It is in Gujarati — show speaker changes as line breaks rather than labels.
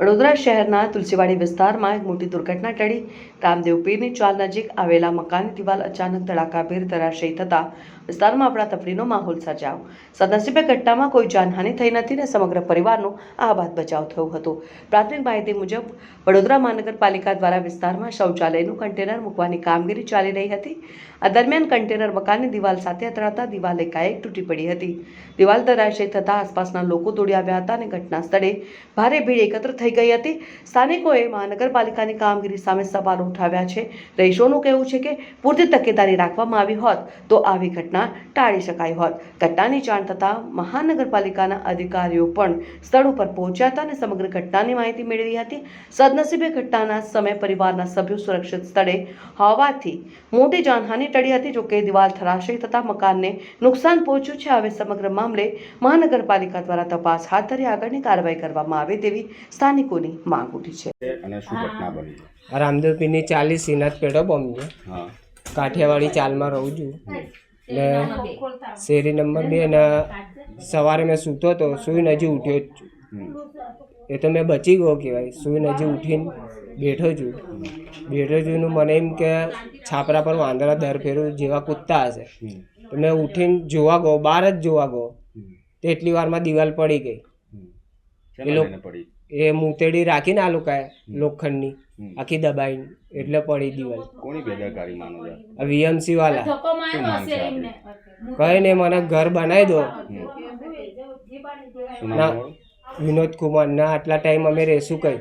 વડોદરા શહેરના તુલસીવાડી વિસ્તારમાં એક મોટી દુર્ઘટના ટળી. રામદેવ પીરની ચાલ નજીક આવેલા મકાનની દિવાલ અચાનક ધડાકાભેર ધરાશયી થતા વિસ્તારમાં અફરાતફરીનો માહોલ સર્જાયો. સદનસીબે ઘટનામાં કોઈ જાનહાનિ થઈ નથી અને સમગ્ર પરિવારનો આબાદ બચાવ થયો હતો. પ્રાથમિક માહિતી મુજબ વડોદરા મહાનગરપાલિકા દ્વારા વિસ્તારમાં શૌચાલયનું કન્ટેનર મૂકવાની કામગીરી ચાલી રહી હતી. આ દરમિયાન કન્ટેનર મકાનની દિવાલ સાથે અથડાતા દિવાલ એકાએક તૂટી પડી હતી. દિવાલ ધરાશયી થતા આસપાસના લોકો દોડી આવ્યા હતા અને ઘટના સ્થળે ભારે ભીડ એકત્ર થઈ ગઈ હતી. સ્થાનિકોએ મહાનગરપાલિકાની કામગીરી સામે સવાલો ઉઠાવ્યા છે. રહીશોનું કહેવું છે કે પૂરતી તકેદારી રાખવામાં આવી હોત તો આવી ઘટના ટાળી શકાઈ હોત. ઘટનાની જાણ થતાં મહાનગરપાલિકાના અધિકારીઓ પણ સ્થળ ઉપર પહોંચ્યા હતા અને સમગ્ર ઘટનાની માહિતી મેળવી હતી. સદનસીબે ઘટનાના સમયે પરિવારના સભ્યો સુરક્ષિત સ્થળે હોવાથી મોટી જાનહાનિ ટળી હતી. જોકે દિવાલ ધરાશયી થતાં મકાનને નુકસાન પહોંચ્યું છે. હવે સમગ્ર મામલે મહાનગરપાલિકા દ્વારા તપાસ હાથ ધરી આગળની કાર્યવાહી કરવામાં આવે તેવી સ્થાનિકોની માંગ ઉઠી છે.
અને શું ઘટના બની?
રામદેવ પીરની 40 શ્રીનાથ પેટ્રોલ પંપ છે.
હા,
કાઠિયાવાડી ચાલમાં રહું છું ને શેરી નંબર 2 ને સવારે મેં સૂતો હતો, સૂઈને હજી ઉઠ્યો જ છું. એ તો મેં બચી ગયો કહેવાય. સૂઈને હજી ઉઠીને બેઠો છું મને એમ કે છાપરા પર વાંદરા દર ફેરું જેવા કૂદતા હશે. તો મેં ઉઠીને જોવા ગયો, બહાર જ જોવા ગયો, તેટલી વારમાં દિવાલ પડી ગઈ. એ મૂતેડી રાખીને આ લોકોએ લોખંડની આખી દબાઈને એટલે પડી દિવાલ.
કોની બેદરકારી માનો છો?
વીએમસી વાળા
શું માંગ છે આપની?
કહે ને મને ઘર બનાવી દો.
શું નામ તમારું?
વિનોદ કુમાર ના આટલા ટાઈમ અમે રહેશું કઈ